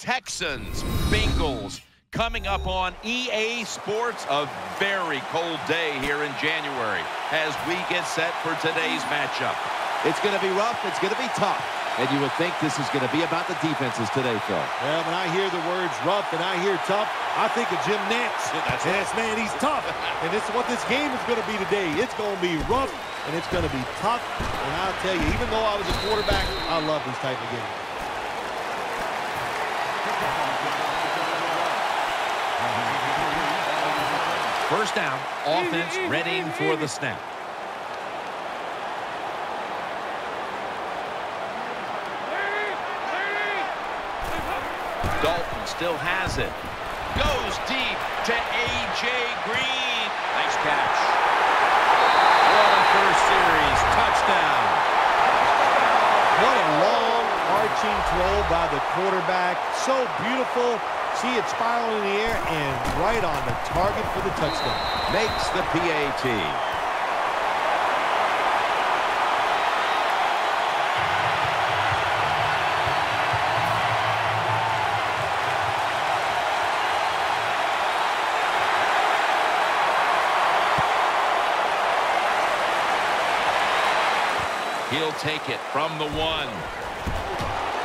Texans, Bengals, coming up on EA Sports. A very cold day here in January as we get set for today's matchup. It's going to be rough. It's going to be tough. And you would think this is going to be about the defenses today, Phil. Well, when I hear the words rough and I hear tough, I think of Jim Nance. Yes, man, he's tough. And this is what this game is going to be today. It's going to be rough, and it's going to be tough. And I'll tell you, even though I was a quarterback, I love this type of game. First down, offense readying for the snap. Dalton still has it. Goes deep to A.J. Green. Nice catch. What a first series touchdown. What a long arching throw by the quarterback. So beautiful. See it spiral in the air and right on the target for the touchdown. Makes the PAT. He'll take it from the 1.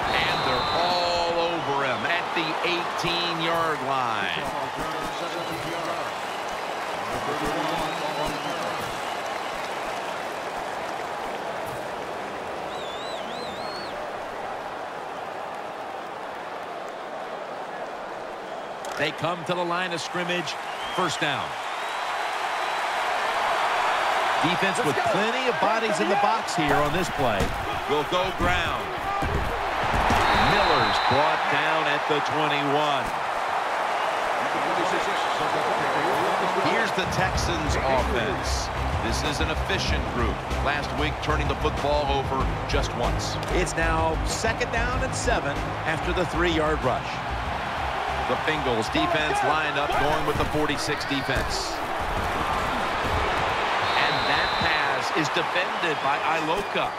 And they're all over him at the 18-yard line. They come to the line of scrimmage. First down. Defense with plenty of bodies in the box here on this play. Will go ground. Miller's brought down at the 21. Here's the Texans offense. This is an efficient group. Last week turning the football over just once. It's now 2nd down and 7 after the 3-yard rush. The Bengals defense lined up going with the 46 defense. Is defended by Iloka.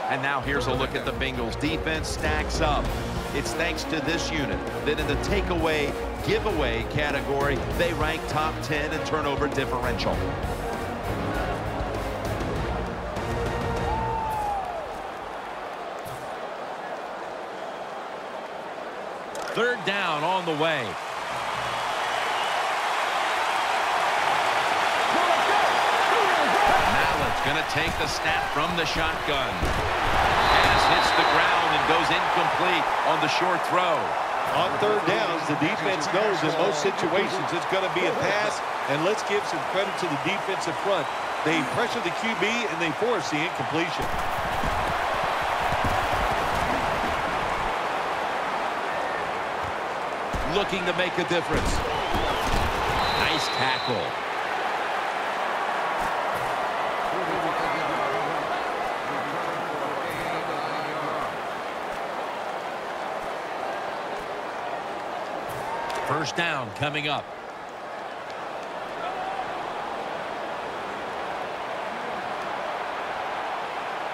And now here's a look at the Bengals. Defense stacks up. It's thanks to this unit that in the takeaway, giveaway category, they rank top 10 in turnover differential. Third down on the way. Going to take the snap from the shotgun. Pass hits the ground and goes incomplete on the short throw. On third downs, the defense knows in most situations it's going to be a pass, and let's give some credit to the defensive front. They pressure the QB, and they force the incompletion. Looking to make a difference. Nice tackle. First down coming up.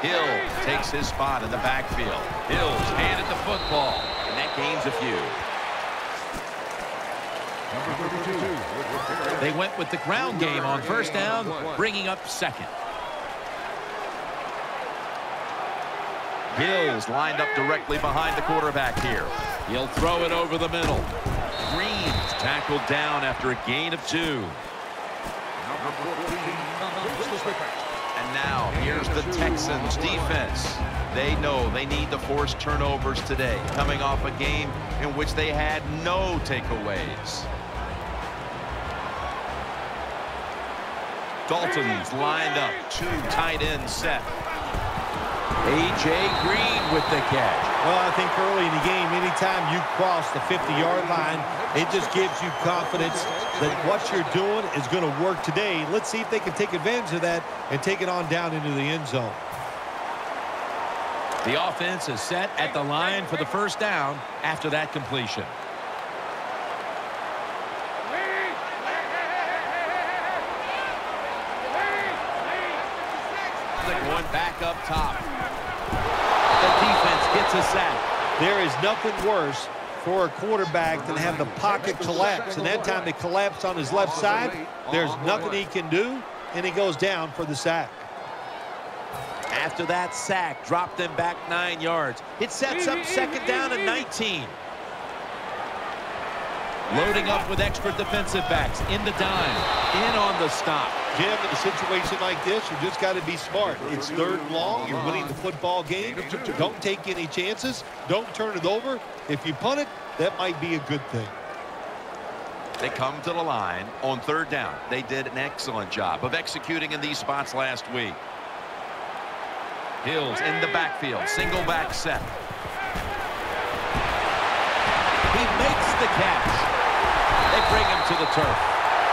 Hill takes his spot in the backfield. Hill's handed the football, and that gains a few. They went with the ground game on first down, bringing up 2nd. Hill's lined up directly behind the quarterback here. He'll throw it over the middle. Green's tackled down after a gain of 2. And now here's the Texans defense. They know they need to force turnovers today, coming off a game in which they had no takeaways. Dalton's lined up, 2 tight ends set. A.J. Green with the catch. Well, I think early in the game, anytime you cross the 50-yard line, it just gives you confidence that what you're doing is going to work today. Let's see if they can take advantage of that and take it on down into the end zone. The offense is set at the line for the first down after that completion. Going back up top. The defense gets a sack. There is nothing worse for a quarterback than have the pocket collapse. And that time it collapsed on his left side. There's nothing he can do, and he goes down for the sack. After that sack, dropped them back 9 yards. It sets up second down and 19. Loading up with extra defensive backs in the dime. In on the stop. Jim, in a situation like this, you just got to be smart. It's third and long. You're winning the football game. Don't take any chances. Don't turn it over. If you punt it, that might be a good thing. They come to the line on third down. They did an excellent job of executing in these spots last week. Hills in the backfield. Single back set. He makes the catch. They bring him to the turf.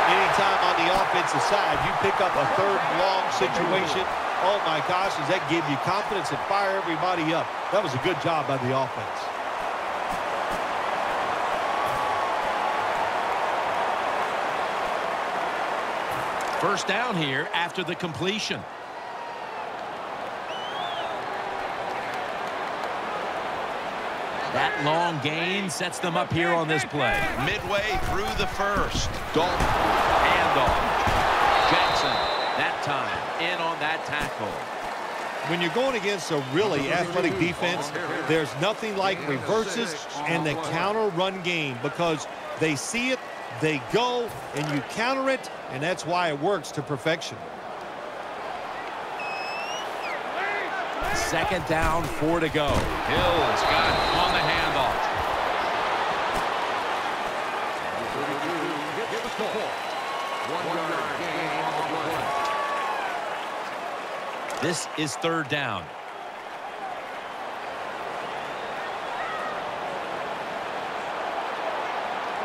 Anytime on the offensive side, you pick up a third and long situation. Oh, my gosh, does that give you confidence and fire everybody up? That was a good job by the offense. First down here after the completion. That long gain sets them up here on this play. Midway through the first. Dalton, handoff. Jackson, that time, in on that tackle. When you're going against a really athletic defense, there's nothing like reverses and the counter run game because they see it, they go, and you counter it, and that's why it works to perfection. Second down, 4 to go. Hills got it on the handoff. This is third down.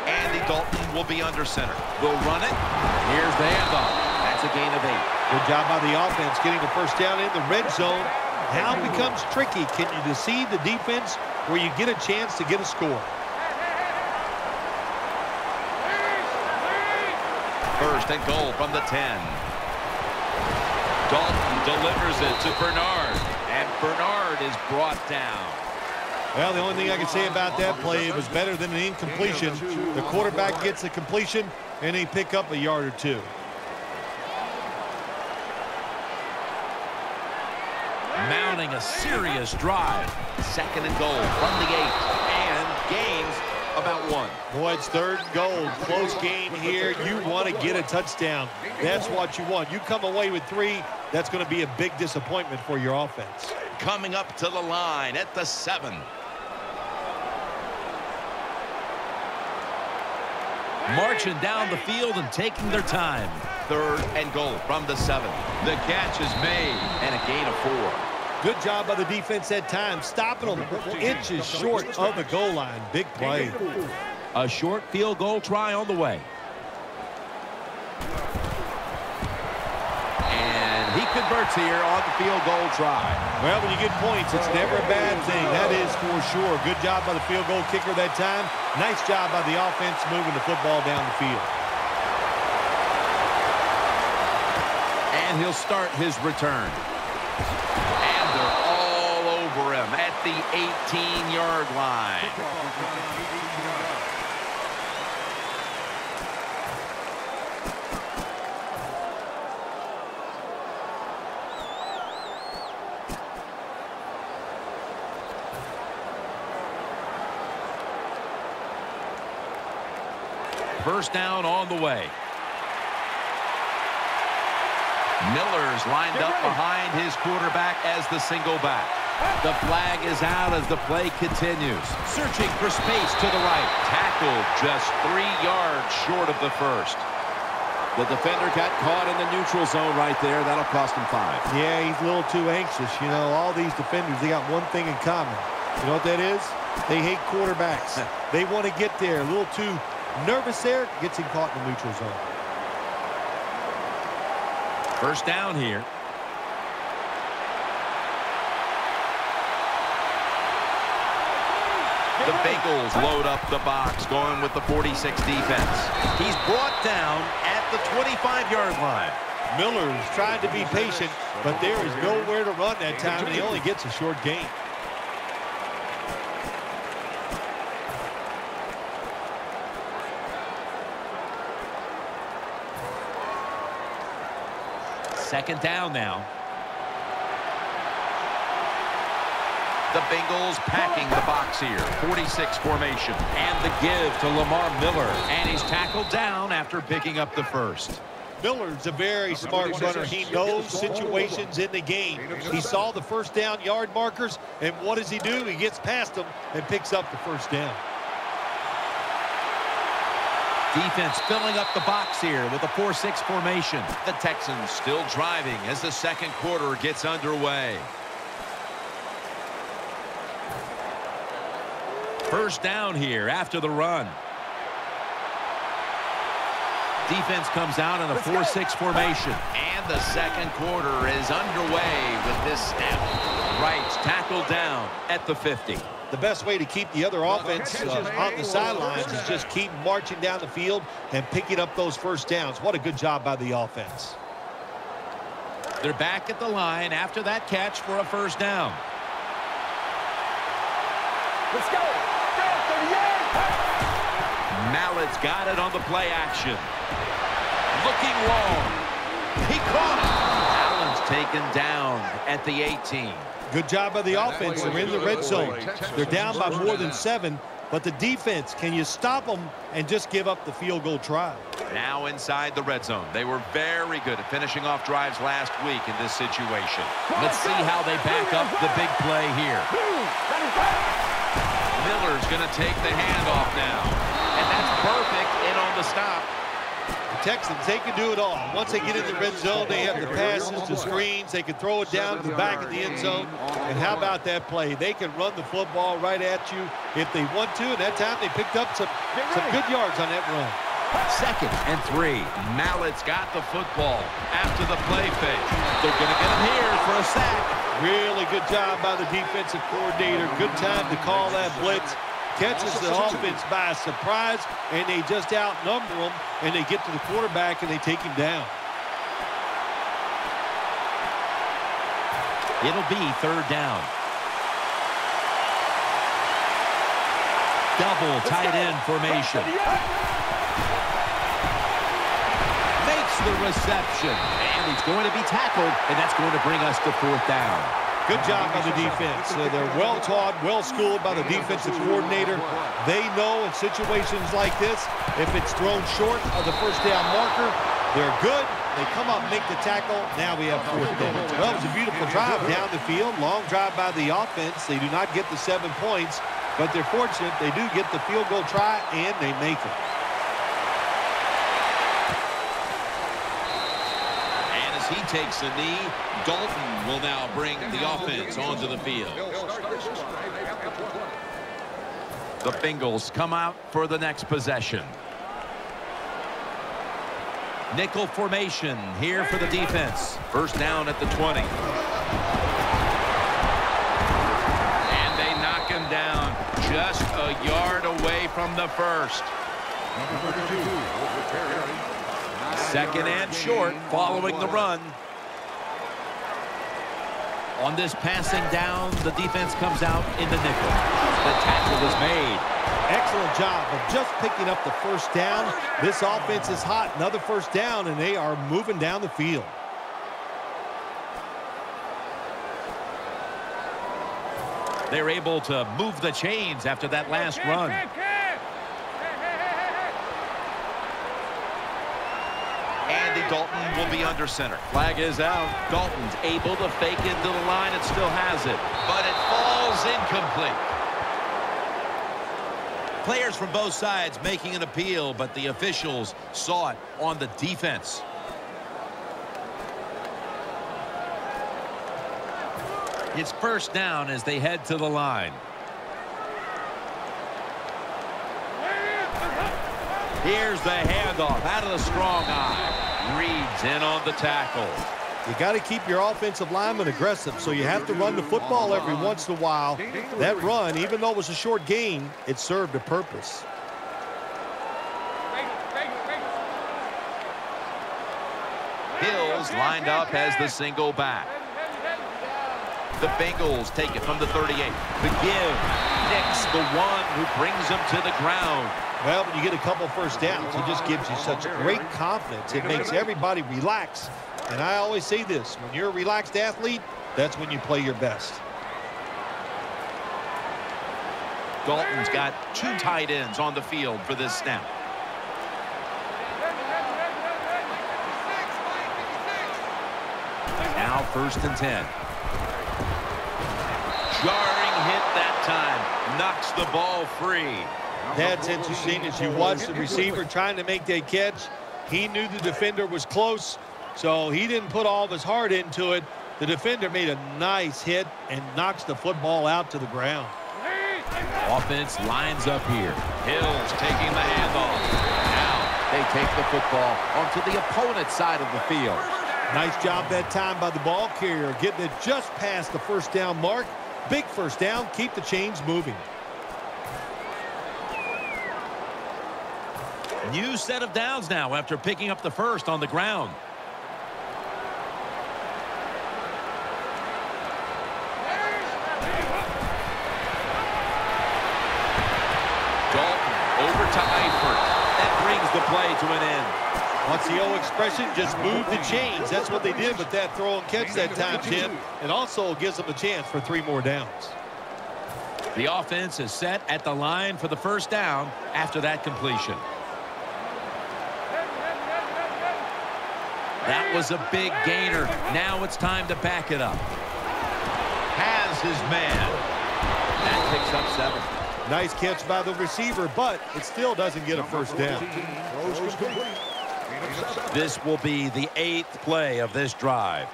Andy Dalton will be under center. Will run it. Here's the handoff. That's a gain of 8. Good job by the offense getting the first down in the red zone. Now it becomes tricky. Can you deceive the defense where you get a chance to get a score? First and goal from the 10. Dalton delivers it to Bernard. And Bernard is brought down. Well, the only thing I can say about that play, it was better than an incompletion. The quarterback gets a completion, and they pick up a yard or two. Mounting a serious drive. Second and goal from the 8. And gains about 1. Boy, it's third and goal. Close game here. You want to get a touchdown. That's what you want. You come away with 3, that's going to be a big disappointment for your offense. Coming up to the line at the 7. Marching down the field and taking their time. Third and goal from the 7. The catch is made and a gain of 4. Good job by the defense at times, stopping them inches short of the goal line. Big play. A short field goal try on the way. And he converts here on the field goal try. Well, when you get points, it's never a bad thing. That is for sure. Good job by the field goal kicker that time. Nice job by the offense moving the football down the field. And he'll start his return. And they're all over him at the 18-yard line. First down on the way. Miller's lined up behind his quarterback as the single back. The flag is out as the play continues. Searching for space to the right. Tackled just 3 yards short of the first. The defender got caught in the neutral zone right there. That'll cost him 5. Yeah, he's a little too anxious. You know, all these defenders, they got one thing in common. You know what that is? They hate quarterbacks. They want to get there. A little too nervous there. Gets him caught in the neutral zone. First down here. The Bengals load up the box, going with the 46 defense. He's brought down at the 25-yard line. Miller's trying to be patient, but there is nowhere to run that time, and he only gets a short gain. second down now. The Bengals packing the box here. 46 formation. And the give to Lamar Miller. And he's tackled down after picking up the first. Miller's a very smart runner. He knows situations in the game. He saw the first down yard markers, and what does he do? He gets past them and picks up the first down. Defense filling up the box here with a 4-6 formation. The Texans still driving as the second quarter gets underway. First down here after the run. Defense comes out in a 4-6 formation. And the second quarter is underway with this snap. Wright's tackled down at the 50. The best way to keep the other offense on the sidelines is just keep marching down the field and picking up those first downs. What a good job by the offense. They're back at the line after that catch for a first down. Let's go. Mallett's got it on the play action. Looking long. He caught it. Allen's taken down at the 18. Good job by the offense. They're in the red zone. They're down by more than 7. But the defense, can you stop them and just give up the field goal try? Now inside the red zone. They were very good at finishing off drives last week in this situation. Let's see how they back up the big play here. Miller's going to take the handoff now. And that's perfect in on the stop. The Texans, they can do it all. Once they get in the red zone, they have the passes, the screens. They can throw it down to the back of the end zone. And how about that play? They can run the football right at you if they want to. And that time they picked up some good yards on that run. 2nd and 3. Mallett's got the football after the play fake. They're going to get him here for a sack. Really good job by the defensive coordinator. Good time to call that blitz. Catches the offense by surprise, and they just outnumber them, and they get to the quarterback, and they take him down. It'll be 3rd down. Double tight end formation. Makes the reception, and he's going to be tackled, and that's going to bring us to 4th down. Good job by the defense. They're well-taught, well-schooled by the defensive coordinator. They know in situations like this, if it's thrown short of the first down marker, they're good. They come up and make the tackle. Now we have 4th down. Well, it was a beautiful drive down the field. Long drive by the offense. They do not get the 7 points, but they're fortunate. They do get the field goal try, and they make it. He takes a knee. Dalton will now bring the offense onto the field. The Bengals come out for the next possession. Nickel formation here for the defense. First down at the 20. And they knock him down just a yard away from the first. 2nd and short following the run. On this passing down, the defense comes out in the nickel. The tackle is made. Excellent job of just picking up the first down. This offense is hot. Another first down, and they are moving down the field. They're able to move the chains after that last run. Andy Dalton will be under center. Flag is out. Dalton's able to fake into the line and still has it. But it falls incomplete. Players from both sides making an appeal, but the officials saw it on the defense. It's first down as they head to the line. Here's the handoff out of the strong eye. Reed's in on the tackle. You got to keep your offensive lineman aggressive, so you have to run the football every once in a while. That run, even though it was a short gain, it served a purpose. Hill's lined up as the single back. The Bengals take it from the 38. The give. Nick's the one who brings them to the ground. Well, when you get a couple first downs, it just gives you such great confidence. It makes everybody relax And I always say this, when you're a relaxed athlete, that's when you play your best. Dalton's got 2 tight ends on the field for this snap. Now 1st and 10. Jarring hit that time. Knocks the ball free. That's interesting as you watch the receiver trying to make that catch. He knew the defender was close, so he didn't put all of his heart into it. The defender made a nice hit and knocks the football out to the ground. Offense lines up here. Hill's taking the handoff. Now they take the football onto the opponent's side of the field. Nice job that time by the ball carrier, getting it just past the 1st down mark. Big 1st down, keep the chains moving. New set of downs now after picking up the 1st on the ground. Over to Eifert. That brings the play to an end. What's the old expression? Just move the chains. That's what they did with that throw and catch that time, Jim. It also gives them a chance for 3 more downs. The offense is set at the line for the 1st down after that completion. That was a big gainer. Now it's time to back it up. Has his man. That picks up 7. Nice catch by the receiver, but it still doesn't get a 1st down. This will be the 8th play of this drive.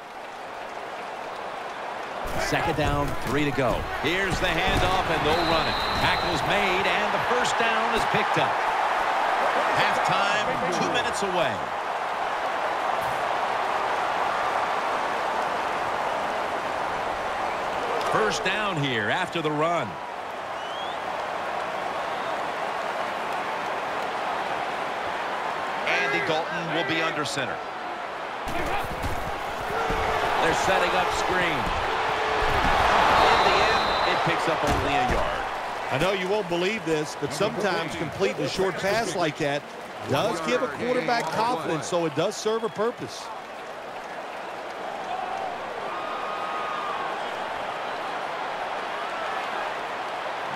2nd down, 3 to go. Here's the handoff, and they'll run it. Tackle's made, and the 1st down is picked up. Halftime, 2 minutes away. First down here after the run. Dalton will be under center. They're setting up screen. In the end, it picks up only a yard. I know you won't believe this, but sometimes completing a short pass like that does give a quarterback confidence, so it does serve a purpose.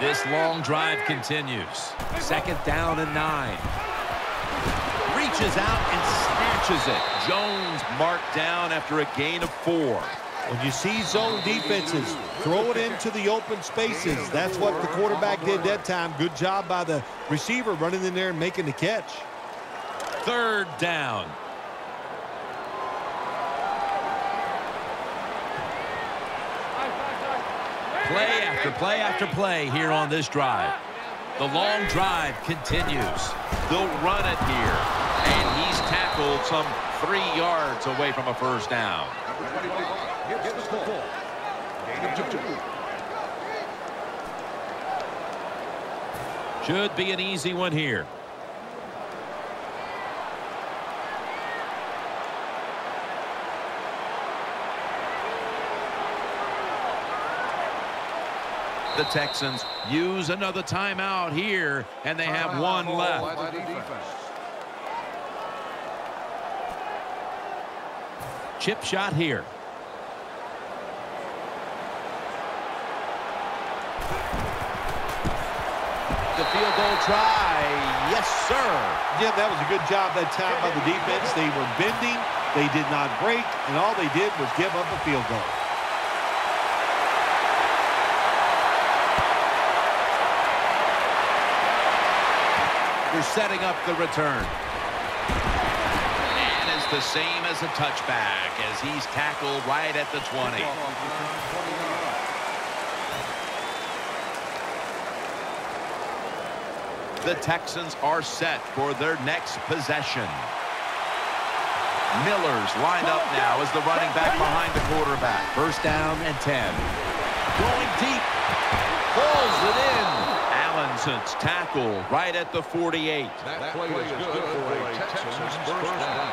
This long drive continues. 2nd down and 9. Reaches out and snatches it. Jones marked down after a gain of 4. When you see zone defenses, throw it into the open spaces. That's what the quarterback did that time. Good job by the receiver running in there and making the catch. 3rd down. Play after play after play here on this drive. The long drive continues. They'll run it here. And he's tackled some 3 yards away from a 1st down. Should be an easy one here. The Texans use another timeout here, and they have 1 left. Chip shot here. The field goal try. Yes, sir. Jim, that was a good job that time by the defense. They were bending. They did not break, and all they did was give up a field goal. They're setting up the return. And it's the same as a touchback as he's tackled right at the 20. The Texans are set for their next possession. Miller's lined up now as the running back behind the quarterback. 1st down and 10. Going deep. Pulls it in. Allinson's tackle right at the 48. That play is good for a Texans 1st down.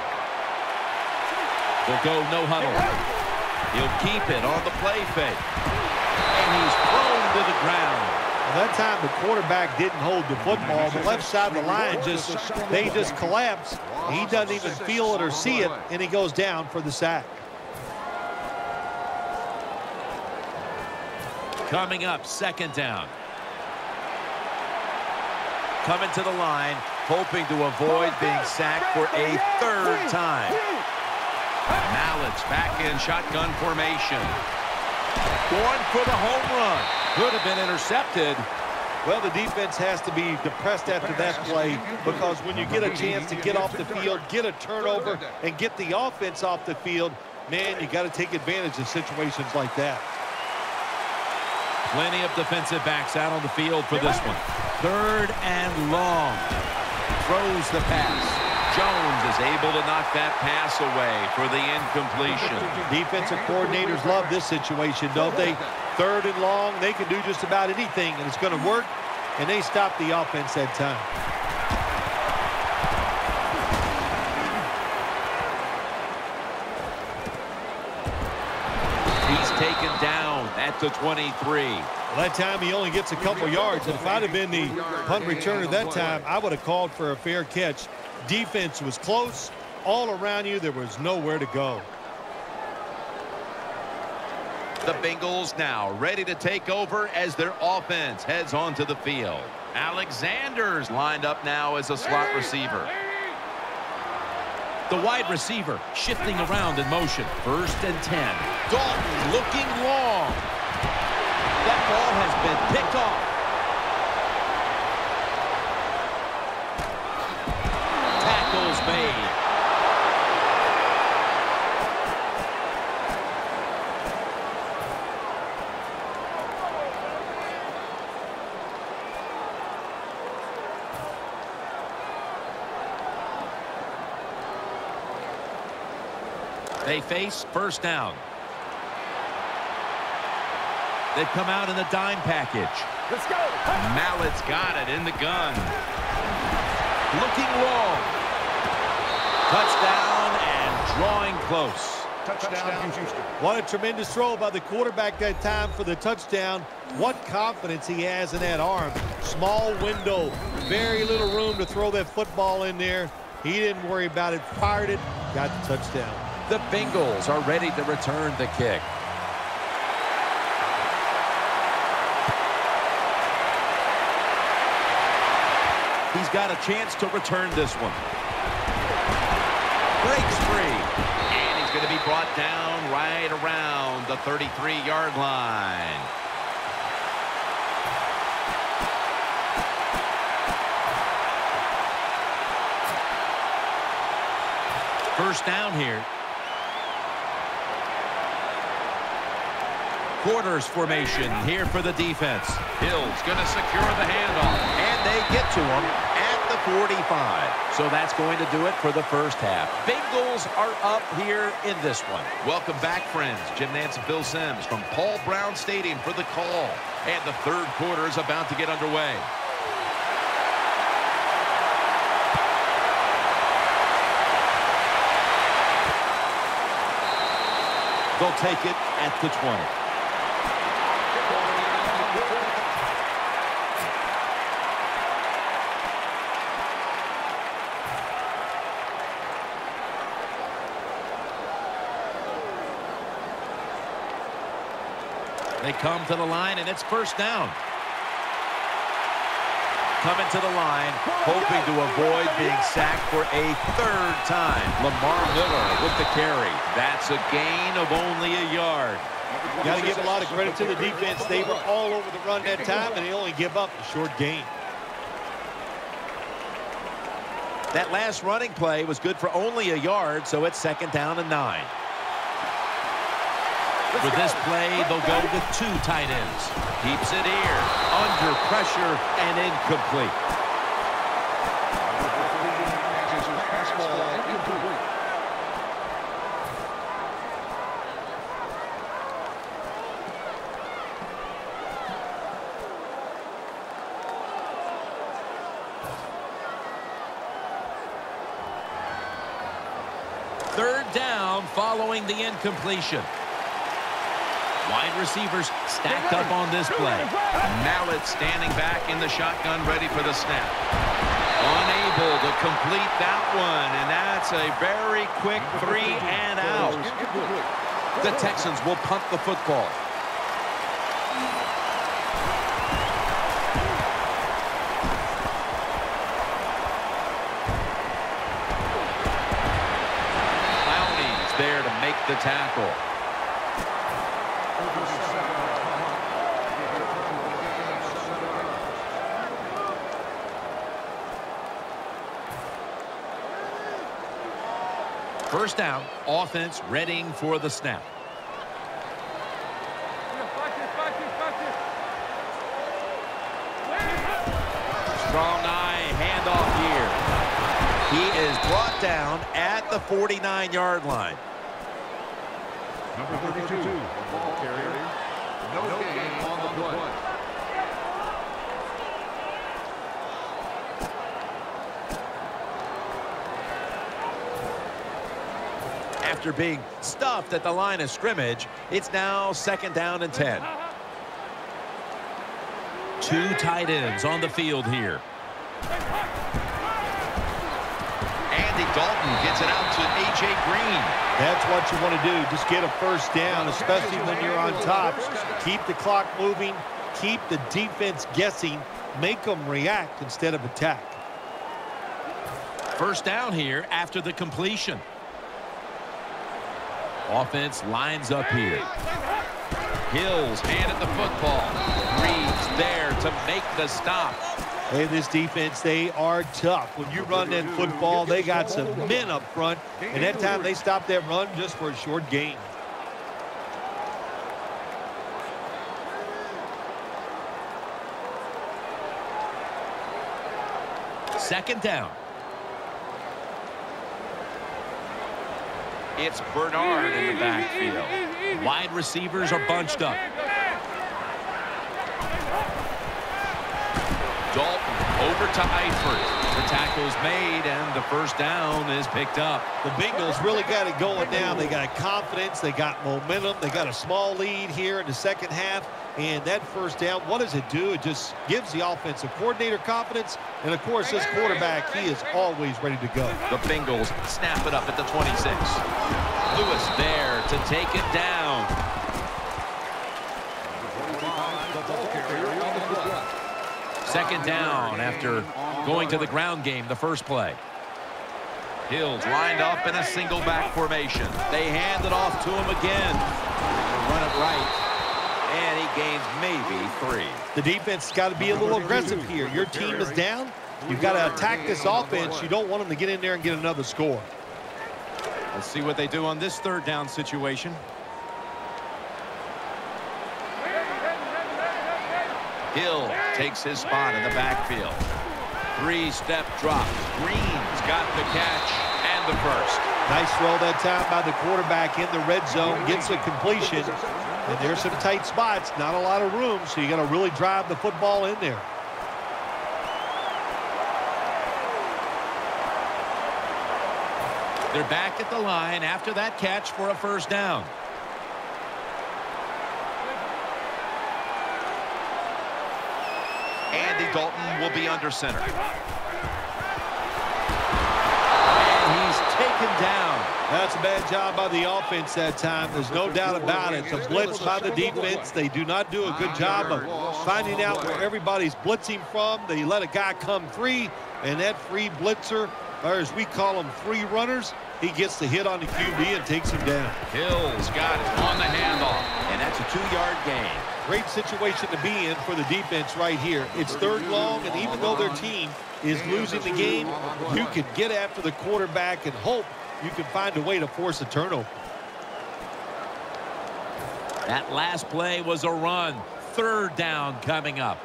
They'll go no huddle. He'll keep it on the play fake. And he's thrown to the ground. Well, that time the quarterback didn't hold the football. The left side of the line they just collapsed. He doesn't even feel it or see it, and he goes down for the sack. Coming up, second down. Coming to the line, hoping to avoid being sacked for a third time. Mallett's back in shotgun formation. Going for the home run. Could have been intercepted. Well, the defense has to be depressed after that play, because when you get a chance to get off the field, get a turnover, and get the offense off the field, man, you got to take advantage of situations like that. Plenty of defensive backs out on the field for this one. Third and long. Throws the pass. Jones is able to knock that pass away for the incompletion. Defensive coordinators love this situation, don't they? Third and long, they can do just about anything, and it's going to work, and they stop the offense that time. He's taken down at the 23. Well, that time he only gets a couple yards. And if I'd have been the punt returner that time, I would have called for a fair catch. Defense was close. All around you, there was nowhere to go. The Bengals now ready to take over as their offense heads onto the field. Alexander's lined up now as a slot receiver. The wide receiver shifting around in motion. First and 10. Dalton looking long. That ball has been picked off. Tackles made. They face first down. They've come out in the dime package. Let's go. Mallett's got it in the gun. Looking long. Touchdown and drawing close. Touchdown, Houston. What a tremendous throw by the quarterback that time for the touchdown. What confidence he has in that arm. Small window, very little room to throw that football in there. He didn't worry about it, fired it, got the touchdown. The Bengals are ready to return the kick. He's got a chance to return this one. Breaks free. And he's going to be brought down right around the 33-yard line. First down here. Quarters formation here for the defense. Hill's going to secure the handoff. And they get to him at the 45. So that's going to do it for the first half. Bengals are up here in this one. Welcome back, friends. Jim Nantz and Bill Sims from Paul Brown Stadium for the call. And the third quarter is about to get underway. They'll take it at the 20. They come to the line, and it's first down. Coming to the line, hoping to avoid being sacked for a third time. Lamar Miller with the carry. That's a gain of only a yard. Got to give a lot of credit to the defense. They were all over the run that time, and they only give up a short gain. That last running play was good for only a yard, so it's second down and 9. For this play, they'll go with 2 tight ends. Keeps it here, under pressure, and incomplete. Third down following the incompletion. Wide receivers stacked up on this play. Mallett standing back in the shotgun, ready for the snap. Unable to complete that one, and that's a very quick 3 and out. The Texans will punt the football. Clowney's there to make the tackle. First down, offense readying for the snap. Strong eye, handoff here. He is brought down at the 49-yard line. Number 32, ball carrier. No gain on the play. After being stuffed at the line of scrimmage, it's now 2nd down and 10. Two tight ends on the field here. Andy Dalton gets it out to A.J. Green. That's what you want to do. Just get a first down, especially when you're on top. Keep the clock moving. Keep the defense guessing. Make them react instead of attack. First down here after the completion. Offense lines up here. Hills handed the football. Reeves there to make the stop. Hey, this defense, they are tough. When you run that football, they got some men up front. And that time they stopped that run just for a short gain. Second down. It's Bernard in the backfield. Wide receivers are bunched up. Dalton over to Eifert. The tackle's made, and the first down is picked up. The Bengals really got it going now. They got confidence. They got momentum. They got a small lead here in the second half. And that first down, what does it do? It just gives the offensive coordinator confidence. And, of course, this quarterback, he is always ready to go. The Bengals snap it up at the 26. Lewis there to take it down. Second down after going to the ground game the first play. Hills lined up in a single back formation. They hand it off to him again. They run it right. And he gains maybe 3. The defense has got to be a little aggressive here. Your team is down. You've got to attack this offense. You don't want them to get in there and get another score. Let's see what they do on this third down situation. Hill takes his spot in the backfield. 3-step drop. Green's got the catch and the first. Nice throw that time by the quarterback in the red zone. Gets a completion. And there's some tight spots. Not a lot of room, so you got to really drive the football in there. They're back at the line after that catch for a first down. Andy Dalton will be under center. And he's taken down. That's a bad job by the offense that time. There's no doubt about it. It's a blitz by the defense. They do not do a good job of finding out where everybody's blitzing from. They let a guy come free, and that free blitzer, or as we call them, free runners, he gets the hit on the QB and takes him down. Hills got it on the handoff, and that's a 2-yard gain. Great situation to be in for the defense right here. It's third long, and even though their team is losing the game, you can get after the quarterback and hope you can find a way to force a turnover. That last play was a run. Third down coming up.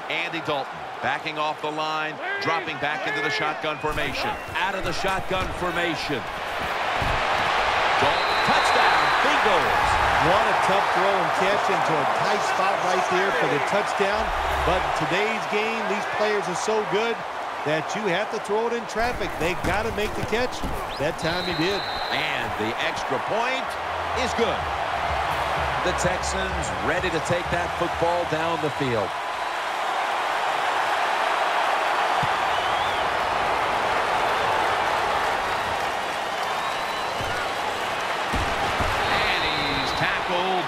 Andy Dalton backing off the line, dropping back into the shotgun formation. Out of the shotgun formation. Dalton, touchdown, Bengals. What a tough throw and catch into a tight spot right there for the touchdown. But in today's game, these players are so good that you have to throw it in traffic. They got to make the catch. That time he did. And the extra point is good. The Texans ready to take that football down the field.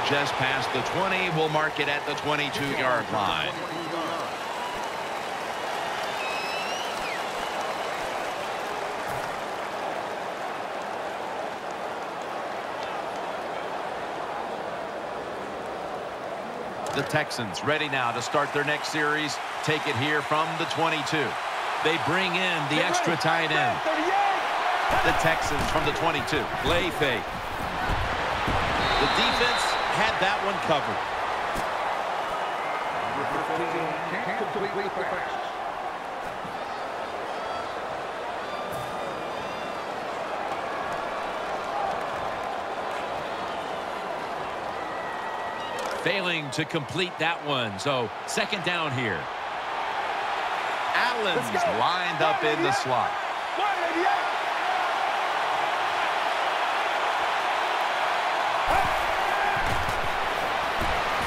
just past the 20. We'll mark it at the 22-yard line. The Texans ready now to start their next series. Take it here from the 22. They bring in the extra tight end. The Texans from the 22. Play fake. The defense had that one covered. Can't complete the pass. Failing to complete that one. So second down here. Allen's lined up in the slot.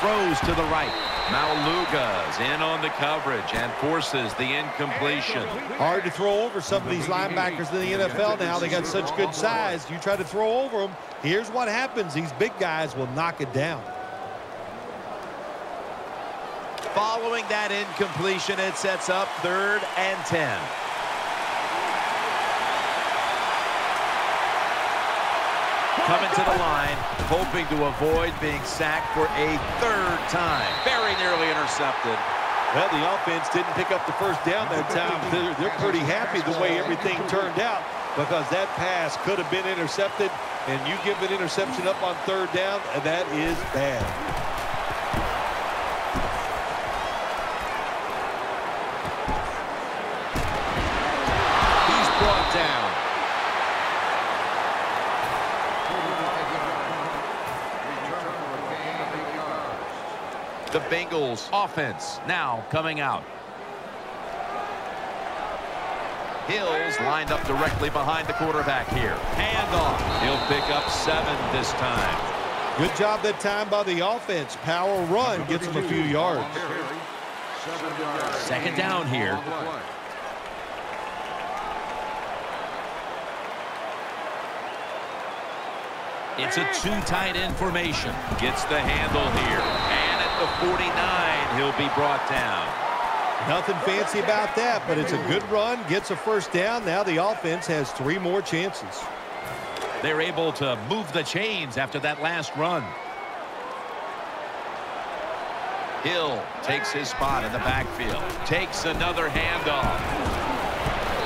Throws to the right. Maluga's in on the coverage and forces the incompletion. Hard to throw over some of these linebackers in the NFL now. They got such good size. You try to throw over them, here's what happens. These big guys will knock it down. Following that incompletion, it sets up 3rd and 10. Coming to the line, hoping to avoid being sacked for a 3rd time. Very nearly intercepted. Well, the offense didn't pick up the first down that time. They're pretty happy the way everything turned out because that pass could have been intercepted, and you give an interception up on 3rd down, and that is bad. Brought down. The Bengals offense now coming out. Hill's lined up directly behind the quarterback here. Handoff. He'll pick up 7 this time. Good job that time by the offense. Power run gets them a few yards. Second down here. It's a 2 tight end formation. Gets the handle here. And at the 49, he'll be brought down. Nothing fancy about that, but it's a good run. Gets a first down. Now the offense has 3 more chances. They're able to move the chains after that last run. Hill takes his spot in the backfield. Takes another handoff.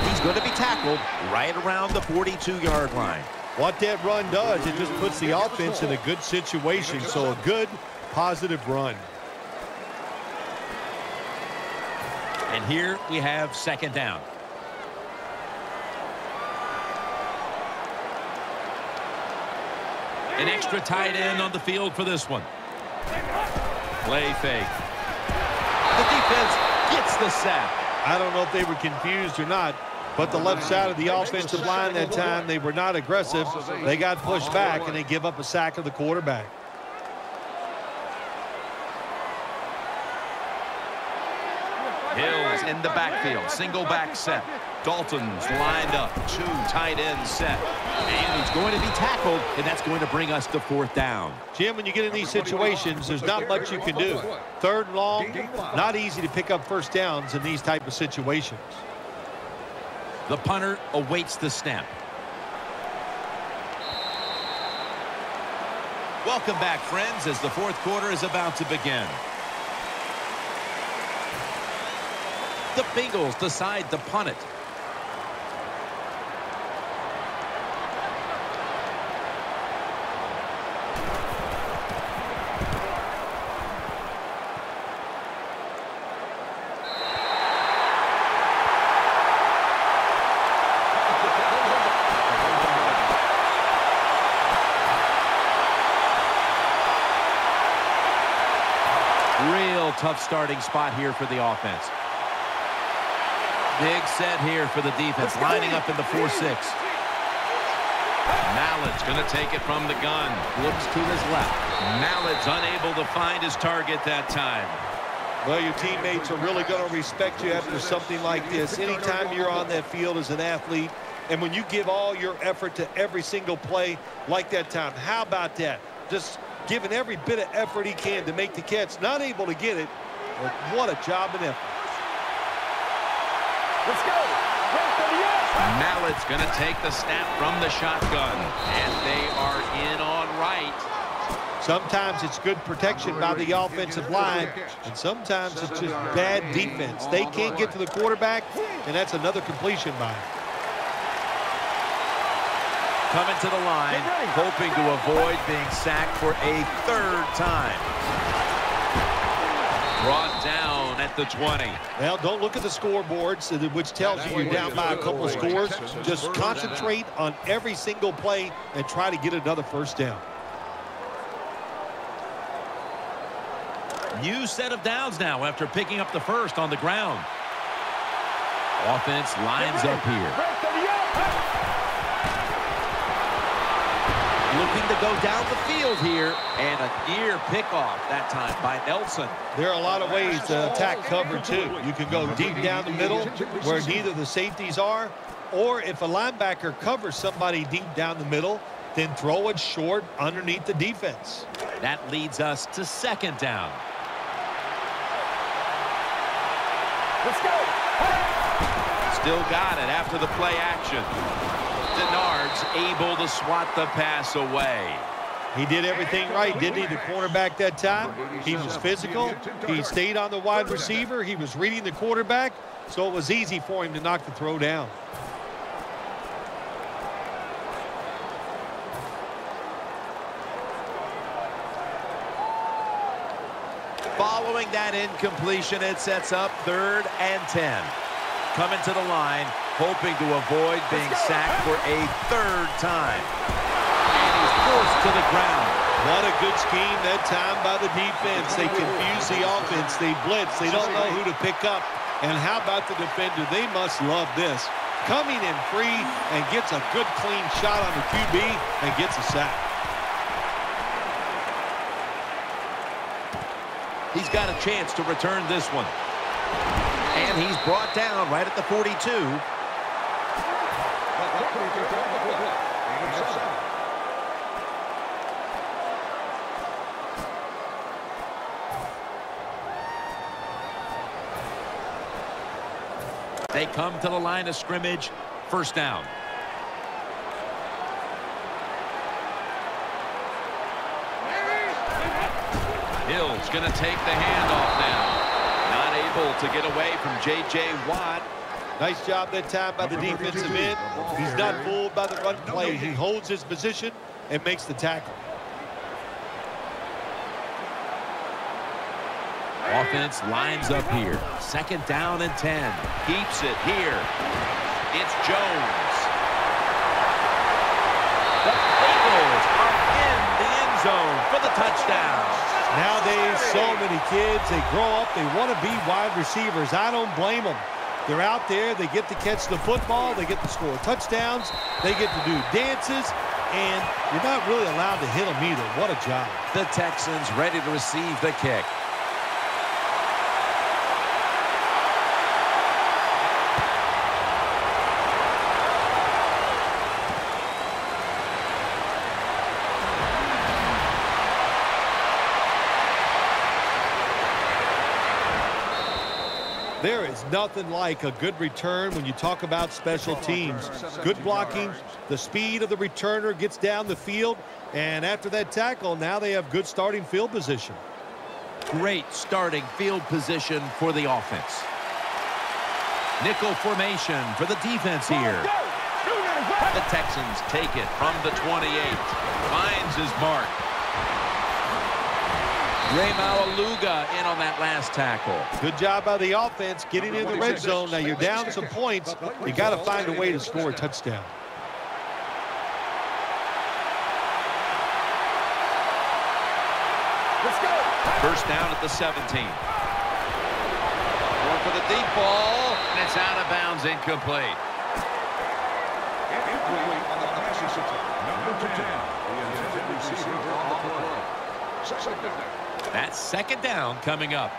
He's going to be tackled right around the 42-yard line. What that run does, it just puts the offense in a good situation. So a good, positive run. And here we have second down. An extra tight end on the field for this one. Play fake. The defense gets the sack. I don't know if they were confused or not, but the left side of the offensive line that time, they were not aggressive. They got pushed back, and they give up a sack of the quarterback. Hill's in the backfield. Single back set. Dalton's lined up. 2 tight ends set. And he's going to be tackled, and that's going to bring us to 4th down. Jim, when you get in these situations, there's not much you can do. 3rd and long, not easy to pick up first downs in these type of situations. The punter awaits the snap. Welcome back, friends, as the 4th quarter is about to begin. The Bengals decide to punt it. Real tough starting spot here for the offense. Big set here for the defense, lining up in the 4-6. Mallett's going to take it from the gun. Looks to his left. Mallett's unable to find his target that time. Well, your teammates are really going to respect you after something like this. Anytime you're on that field as an athlete, and when you give all your effort to every single play like that time, how about that? Just giving every bit of effort he can to make the catch. Not able to get it, but what a job and effort. Let's go. Mallett's going to take the snap from the shotgun, and they are in on right. Sometimes it's good protection by the offensive line, and sometimes it's just bad defense. They can't get to the quarterback, and that's another completion by him. Coming to the line, hoping to avoid being sacked for a third time. Brought down at the 20. Well, don't look at the scoreboards, which tells you you're down by a couple of scores. Just concentrate on every single play and try to get another first down. New set of downs now after picking up the first on the ground. Offense lines up here. Looking to go down the field here, and a near pickoff that time by Nelson. There are a lot of ways to attack cover, too. You can go deep down the middle where neither the safeties are, or if a linebacker covers somebody deep down the middle, then throw it short underneath the defense. That leads us to second down. Let's go. Still got it after the play action. Denard's able to swat the pass away. He did everything right, didn't he, the cornerback that time? He was physical. He stayed on the wide receiver. He was reading the quarterback, so it was easy for him to knock the throw down. Following that incompletion, it sets up 3rd and 10. Coming to the line, hoping to avoid being sacked for a third time. And he's forced to the ground. What a good scheme that time by the defense. They confuse the offense. They blitz. They don't know who to pick up. And how about the defender? They must love this. Coming in free and gets a good clean shot on the QB and gets a sack. He's got a chance to return this one. And he's brought down right at the 42. They come to the line of scrimmage. First down. Hill's going to take the handoff now. Not able to get away from J.J. Watt. Nice job that time by the defensive end. He's not fooled by the run play. He holds his position and makes the tackle. Offense lines up here. 2nd down and 10. Keeps it here. It's Jones. The Eagles are in the end zone for the touchdown. Nowadays, so many kids, they grow up, they want to be wide receivers. I don't blame them. They're out there, they get to catch the football, they get to score touchdowns, they get to do dances, and you're not really allowed to hit them either. What a job. The Texans ready to receive the kick. There is nothing like a good return when you talk about special teams. Good blocking, the speed of the returner gets down the field, and after that tackle, now they have good starting field position. Great starting field position for the offense. Nickel formation for the defense here. The Texans take it from the 28. Finds his mark. Ray Maualuga in on that last tackle. Good job by the offense getting in the red zone. Now you're down some points. You got to find a way to score a touchdown. Let's go. First down at the 17. Going for the deep ball, and it's out of bounds, incomplete. Incomplete on the passing system. Number 10. The intended receiver on the play. Second down. That's 2nd down coming up.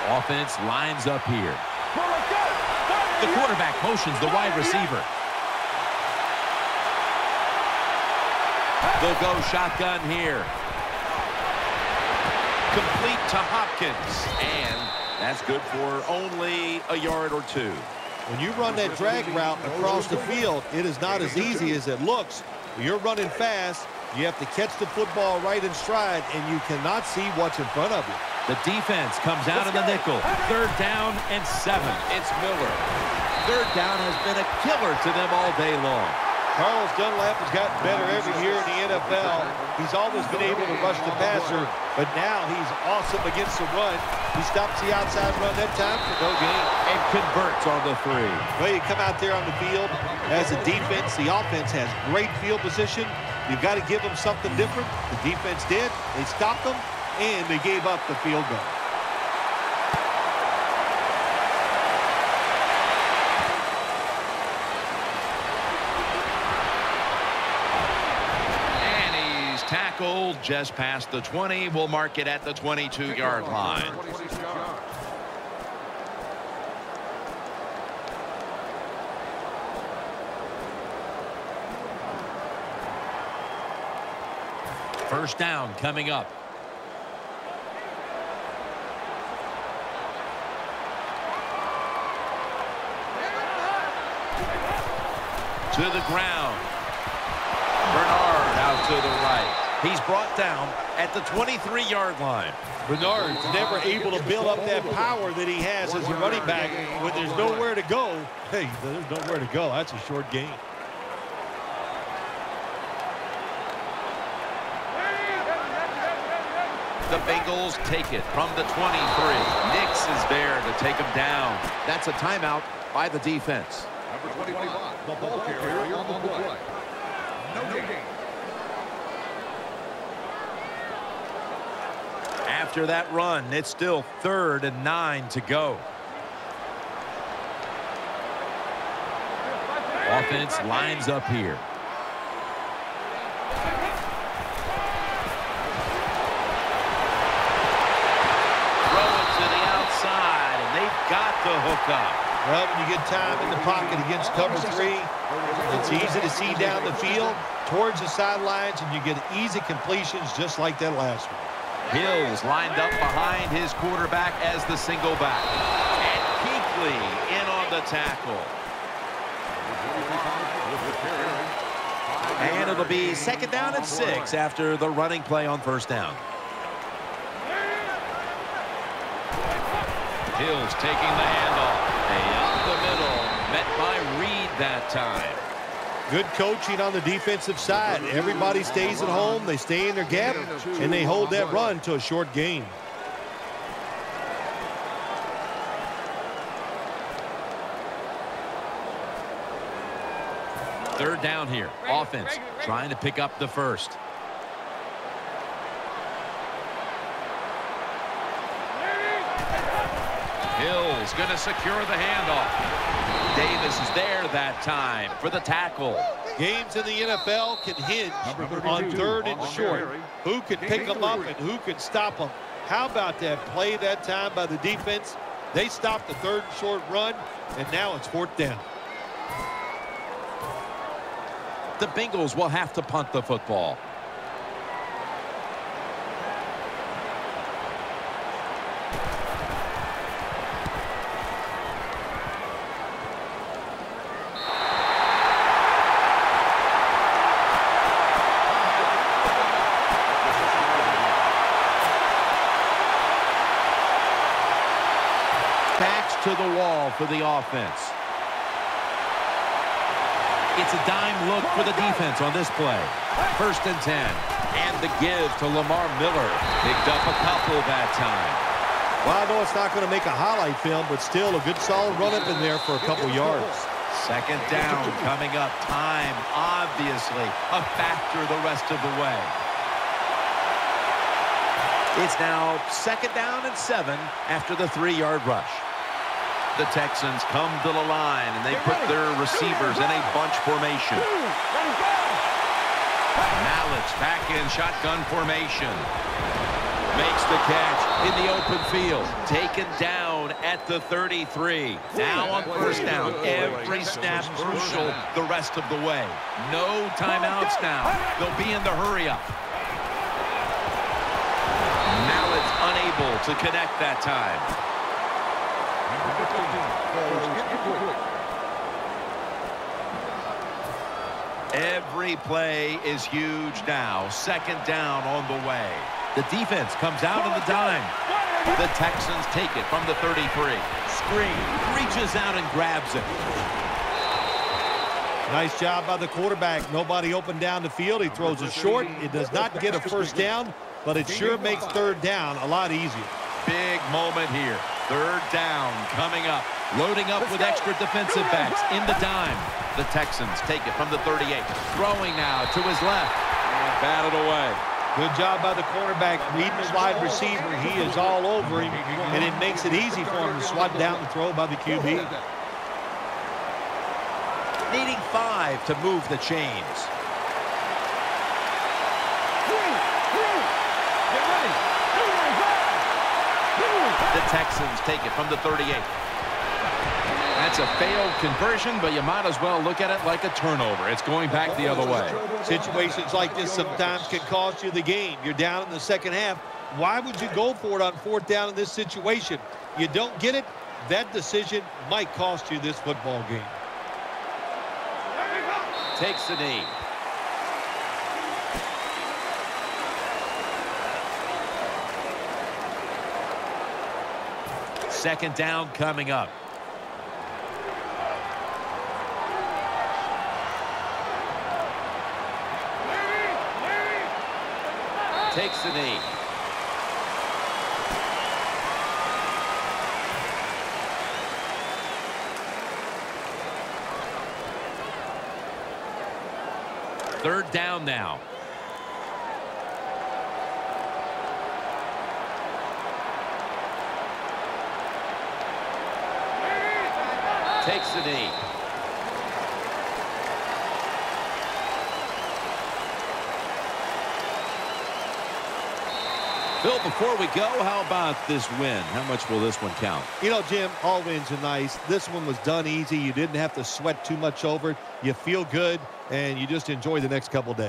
Offense lines up here. The quarterback motions the wide receiver. They'll go shotgun here. Complete to Hopkins. And that's good for only a yard or two. When you run that drag route across the field, it is not as easy as it looks. You're running fast. You have to catch the football right in stride, and you cannot see what's in front of you. The defense comes out in the nickel. 3rd down and 7. It's Miller. 3rd down has been a killer to them all day long. Carlos Dunlap has gotten better every year in the NFL. He's always been able to rush the passer, but now he's awesome against the run. He stops the outside run that time for no gain. And converts on the 3. Well, you come out there on the field as a defense. The offense has great field position. You've got to give them something different. The defense did. They stopped them, and they gave up the field goal. Tackled just past the 20. We'll mark it at the 22-yard line. First down coming up. To the ground. Bernard out to the right. He's brought down at the 23-yard line. Bernard's never able to build up that power that he has as a running back. When there's nowhere to go, hey, there's nowhere to go. That's a short gain. The Bengals take it from the 23. Nix is there to take him down. That's a timeout by the defense. Number 25, the ball carrier on the play. No gain. After that run, it's still 3rd and 9 to go. Offense lines up here. Throw it to the outside, and they've got the hook up. Well, when you get time in the pocket against cover 3, it's easy to see down the field towards the sidelines, and you get easy completions just like that last one. Hills lined up behind his quarterback as the single back. And Kuechly in on the tackle. And it'll be 2nd down and 6 after the running play on 1st down. Hills taking the handoff. Up the middle. Met by Reed that time. Good coaching on the defensive side. Everybody stays at home. They stay in their gap, and they hold that run to a short gain. Third down here. Offense trying to pick up the 1st. Hill's going to secure the handoff. Davis is there that time for the tackle. Games in the NFL can hinge on 3rd and short. Who can pick them up and who can stop them? How about that play that time by the defense? They stopped the 3rd and short run, and now it's 4th down. The Bengals will have to punt the football. To the wall for the offense. It's a dime look for the defense on this play. 1st and 10. And the give to Lamar Miller. Picked up a couple that time. Well, I know it's not going to make a highlight film, but still a good solid run up in there for a couple yards. 2nd down coming up. Time, obviously, a factor the rest of the way. It's now 2nd down and 7 after the 3-yard rush. The Texans come to the line, and they put their receivers in a bunch formation. Mallett's back in shotgun formation. Makes the catch in the open field. Taken down at the 33. Now on first down. Every snap crucial the rest of the way. No timeouts now. They'll be in the hurry-up. Mallett's unable to connect that time. Every play is huge now. Second down on the way. The defense comes out on the dime. The Texans take it from the 33. Screen, reaches out and grabs it. Nice job by the quarterback. Nobody open down the field. He throws it short. It does not get a first down, but it sure makes third down a lot easier. Big moment here. Third down coming up. Loading up with extra defensive backs in the dime. The Texans take it from the 38. Throwing now to his left. And batted away. Good job by the cornerback reading the wide receiver. He is all over him, and it makes it easy for him to swat down the throw by the QB. Needing 5 to move the chains. The Texans take it from the 38. That's a failed conversion, but you might as well look at it like a turnover. It's going back the other way. Situations like this sometimes can cost you the game. You're down in the second half. Why would you go for it on fourth down in this situation? You don't get it, that decision might cost you this football game. Takes the knee. Second down coming up. Takes the knee. Third down now. Takes the knee. Phil, before we go, how about this win? How much will this one count? You know, Jim, all wins are nice. This one was done easy. You didn't have to sweat too much over it. You feel good, and you just enjoy the next couple days.